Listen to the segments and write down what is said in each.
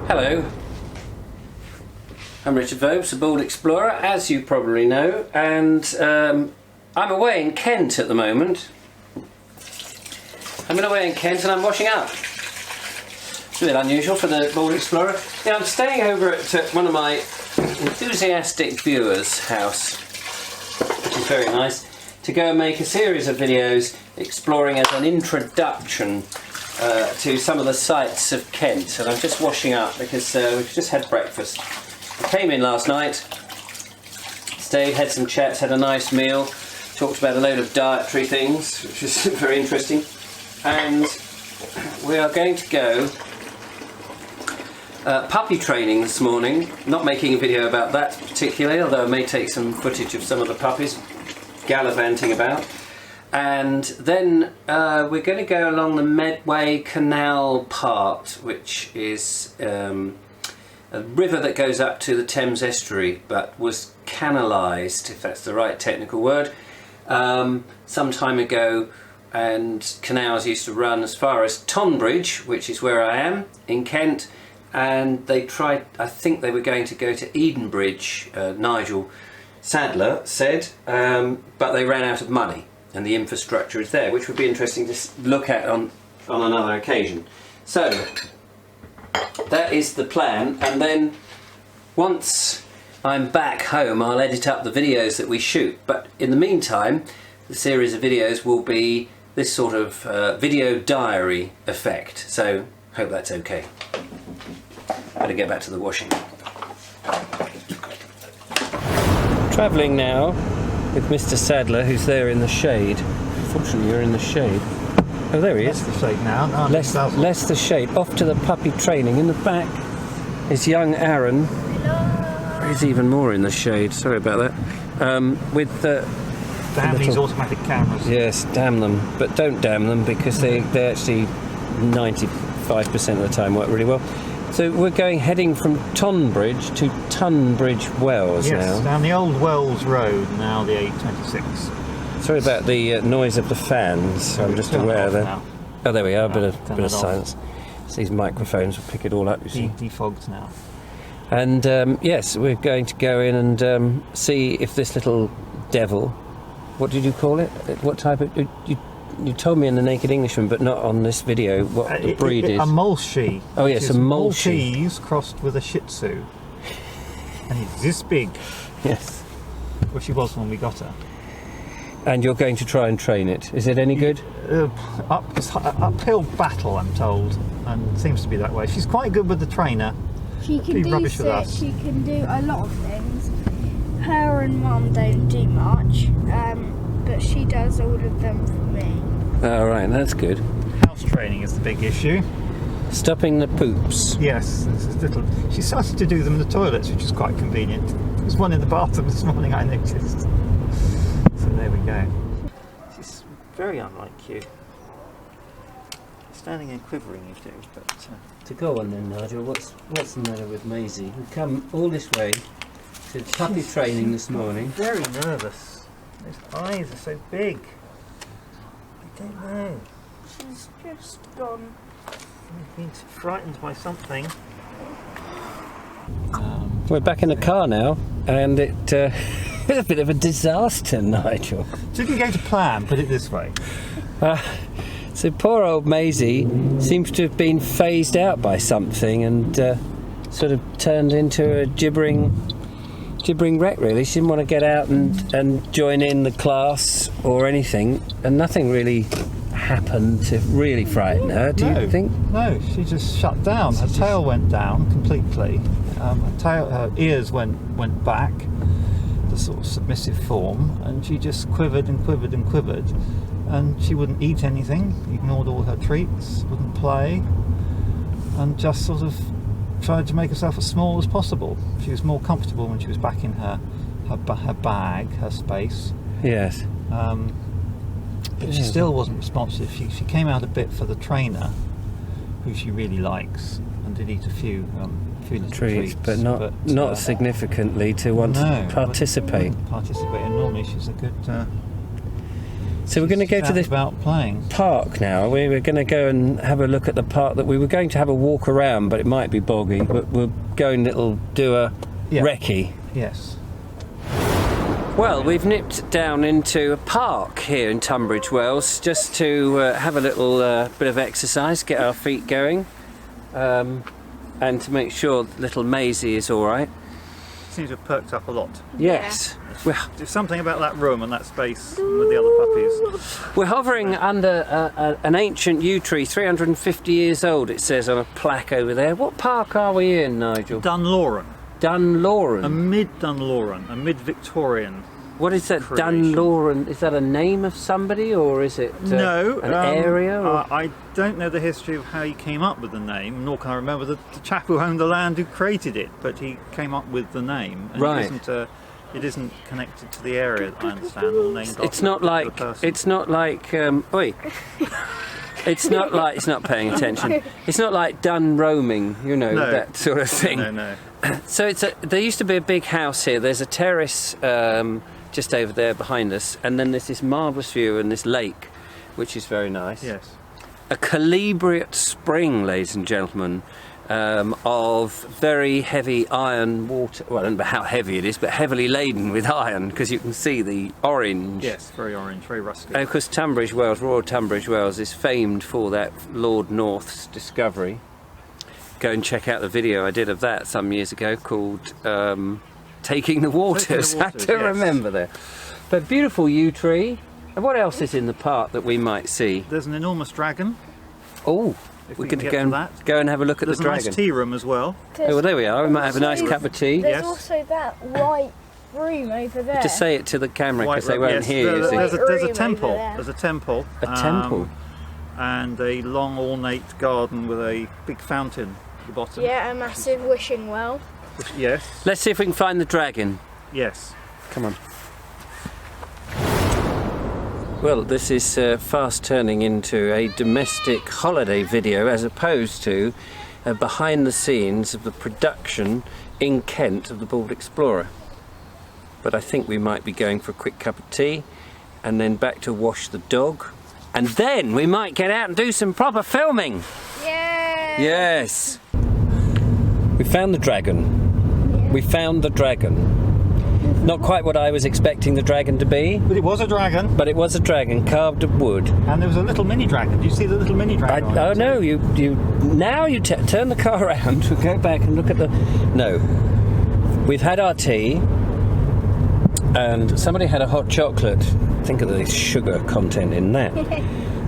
Hello, I'm Richard Vobes, a bald explorer, as you probably know, and I'm away in Kent at the moment. I'm away in Kent and I'm washing up. It's a bit unusual for the bald explorer. Yeah, I'm staying over at one of my enthusiastic viewers' house, which is very nice, to go and make a series of videos exploring as an introduction to some of the sights of Kent. And I'm just washing up because we've just had breakfast. I came in last night, stayed, had some chats, had a nice meal, talked about a load of dietary things, which is very interesting. And we are going to go puppy training this morning. Not making a video about that particularly, although I may take some footage of some of the puppies gallivanting about. And then we're going to go along the Medway canal part, which is a river that goes up to the Thames estuary, but was canalised, if that's the right technical word, some time ago, and canals used to run as far as Tonbridge, which is where I am, in Kent, and they tried, I think they were going to go to Edenbridge, Nigel Sadler said, but they ran out of money. And the infrastructure is there, which would be interesting to look at on another occasion. So that is the plan, and then once I'm back home I'll edit up the videos that we shoot, but in the meantime the series of videos will be this sort of video diary effect, so hope that's okay. Better get back to the washing. Travelling now with Mr. Sadler, who's there in the shade. Fortunately, you're in the shade. Oh, there he is. Less the shade now. Less the shade. Off to the puppy training. In the back is young Arun. Hello. He's even more in the shade. Sorry about that. With damn these automatic cameras. Yes, damn them. But don't damn them, because they actually 95% of the time work really well. So we're heading from Tonbridge to Tonbridge Wells now. Yes, down the old Wells Road, now the A26. Sorry about the noise of the fans. I'm just aware of that. Now. Oh, there we are. A bit of silence. These microphones will pick it all up, you see. Defogged now. And yes, we're going to go in and see if this little devil, what did you call it? What type of... You told me in the Naked Englishman, but not on this video, what the breed is. A Maltese. Oh yes, a Maltese. Maltese crossed with a Shih Tzu. And it's this big. Yes. Well, she was when we got her. And you're going to try and train it. Is it any good? It's an uphill battle, I'm told, and it seems to be that way. She's quite good with the trainer. She can do sit, she can do a lot of things. Her and Mum don't do much, but she does all of them for me. Oh, right, that's good. House training is the big issue. Stopping the poops. Yes, she started to do them in the toilets, which is quite convenient. There's one in the bathroom this morning, I noticed. So there we go. She's very unlike you. Standing and quivering, you do, but... To go on then, Nigel, what's the matter with Maisie? We've come all this way to puppy training this morning. Very nervous. Those eyes are so big. I don't know. She's just gone. I've been frightened by something. We're back in the car now, and it's a bit of a disaster, Nigel. Didn't go to plan, put it this way. So poor old Maisie seems to have been phased out by something and sort of turned into a gibbering wreck, really. She didn't want to get out and join in the class or anything, and nothing really happened to really frighten her, do you think? No, she just shut down. Her tail went down completely. Her ears went back, the sort of submissive form, and she just quivered and quivered and quivered. And she wouldn't eat anything, ignored all her treats, wouldn't play, and just sort of tried to make herself as small as possible. She was more comfortable when she was back in her bag, her space. Yes. But she still wasn't responsive. She came out a bit for the trainer, who she really likes, and did eat a few little treats, but not significantly to want to participate. And normally she's a good So we're going to go to this about playing park now. We're going to go and have a look at the park that we were going to have a walk around, but it might be boggy. But we're going do a recce. Yes. Well, we've nipped down into a park here in Tonbridge, Wales, just to have a little bit of exercise, get our feet going, and to make sure little Maisie is all right. Seems to have perked up a lot. Yes. Yeah. There's something about that room and that space with the other puppies. We're hovering under an ancient yew tree, 350 years old, it says on a plaque over there. What park are we in, Nigel? Dunorlan. Dunorlan. A mid-Dunorlan, a mid-Victorian. What is that, creation. Dunorlan? Is that a name of somebody, or is it no, an area? Or? I don't know the history of how he came up with the name, nor can I remember the chap who owned the land who created it, but he came up with the name. And right. It isn't connected to the area, I understand, or named after it's not like the person. It's not like oi. It's not like, it's not paying attention. It's not like done roaming, you know, no. that sort of thing. No. So there used to be a big house here. There's a terrace just over there behind us, and then there's this marvellous view and this lake, which is very nice. Yes. A calibriate spring, ladies and gentlemen, of very heavy iron water. Well, I don't know how heavy it is, but heavily laden with iron, because you can see the orange. Yes, very orange, very rusty. And of course, Tunbridge Wells, Royal Tunbridge Wells, is famed for that Lord North's discovery. Go and check out the video I did of that some years ago called Taking the Waters. I have to remember there. But beautiful yew tree. And what else is in the park that we might see? There's an enormous dragon. Oh, we're going to go and have a look at the dragon. There's a nice tea room as well. Oh, well, there we are. We might have a nice cup of tea. There's also that white room over there. Just say it to the camera because they won't hear you. There's a temple. There's a temple. A temple? And a long ornate garden with a big fountain at the bottom. Yeah, a massive wishing well. Yes. Let's see if we can find the dragon. Yes. Come on. Well, this is fast turning into a domestic holiday video as opposed to behind the scenes of the production in Kent of the Bald Explorer. But I think we might be going for a quick cup of tea and then back to wash the dog, and then we might get out and do some proper filming. Yeah. Yes. We found the dragon. Yeah. We found the dragon. Not quite what I was expecting the dragon to be. But it was a dragon. But it was a dragon carved of wood. And there was a little mini dragon. Do you see the little mini dragon? Oh no! You turn the car around. We'll go back and look at the. No, we've had our tea, and somebody had a hot chocolate. Think of the sugar content in that,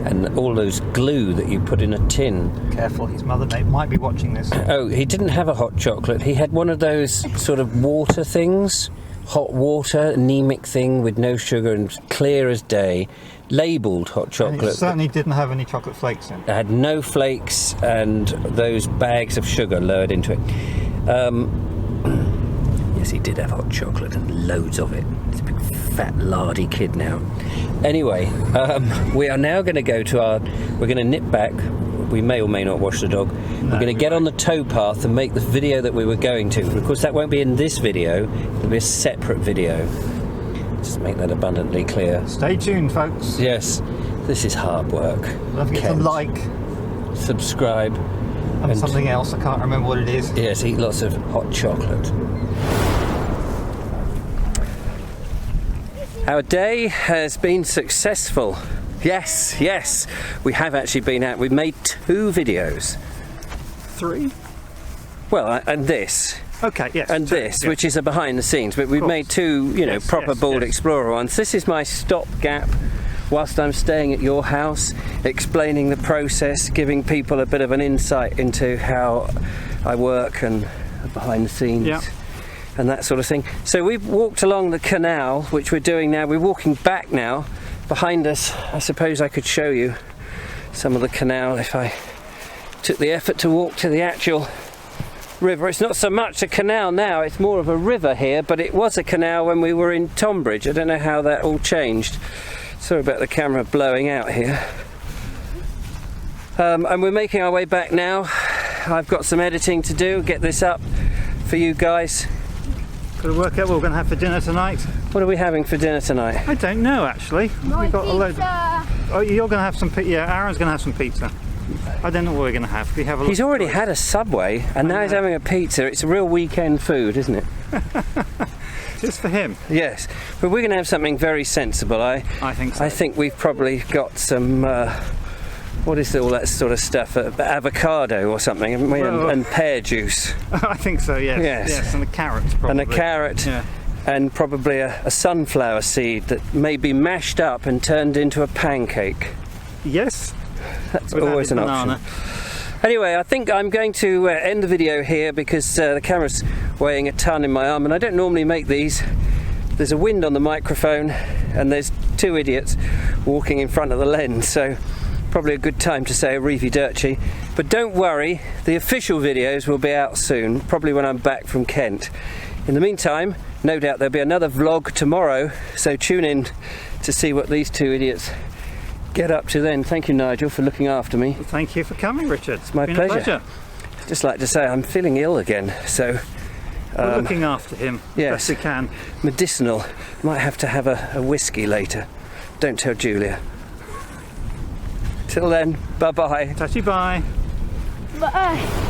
and all those glue that you put in a tin. Careful, his mother might be watching this. Oh, he didn't have a hot chocolate. He had one of those sort of water things. Hot water, anemic thing with no sugar and clear as day, labelled hot chocolate. And it certainly didn't have any chocolate flakes in it. It had no flakes and those bags of sugar lowered into it. Yes, he did have hot chocolate and loads of it. He's a big fat lardy kid now. Anyway, we are now going to go to we're going to nip back. We may or may not wash the dog. We're going to get on the towpath and make the video that we were going to. Of course, that won't be in this video. It'll be a separate video. Just make that abundantly clear. Stay tuned, folks. Yes, this is hard work. Don't forget to like, subscribe, and something else. I can't remember what it is. Yes, eat lots of hot chocolate. Our day has been successful. Yes, we have actually been out. We've made 2 videos. 3? Well, and this. Okay, yes. And this, which is a behind the scenes, but we've made 2, proper Bald Explorer ones. This is my stopgap whilst I'm staying at your house, explaining the process, giving people a bit of an insight into how I work and behind the scenes. Yeah. And that sort of thing. So we've walked along the canal, which we're doing now. We're walking back now. Behind us, I suppose I could show you some of the canal if I took the effort to walk to the actual river. It's not so much a canal now, it's more of a river here, but it was a canal when we were in Tonbridge. I don't know how that all changed. Sorry about the camera blowing out here. And we're making our way back now. I've got some editing to do, get this up for you guys. Got to work out what we're going to have for dinner tonight. What are we having for dinner tonight? I don't know actually. My We've got pizza. a load. Oh, you're going to have some pizza. Yeah, Aaron's going to have some pizza. I don't know what we're going to have. We have a. He's already had a Subway, and now he's having a pizza. It's a real weekend food, isn't it? Just for him. Yes, but we're going to have something very sensible. I think so. I think we've probably got some. What is all that sort of stuff? Avocado or something, haven't we? Well, and pear juice. I think so. Yes. Yes. And a carrot. Probably. And a carrot. Yeah. And probably a sunflower seed that may be mashed up and turned into a pancake. Yes. That's always an option. Anyway, I think I'm going to end the video here because the camera's weighing a ton in my arm, and I don't normally make these. There's a wind on the microphone, and there's two idiots walking in front of the lens, so probably a good time to say arrivederci. But don't worry, the official videos will be out soon, probably when I'm back from Kent. In the meantime, no doubt there'll be another vlog tomorrow, so tune in to see what these two idiots get up to then. Thank you, Nigel, for looking after me. Well, thank you for coming, Richard. It's my been pleasure. A pleasure. Just like to say I'm feeling ill again, so we're looking after him yes, best we can. Medicinal. Might have to have a whiskey later. Don't tell Julia. Till then, bye-bye. Touchy bye. Bye.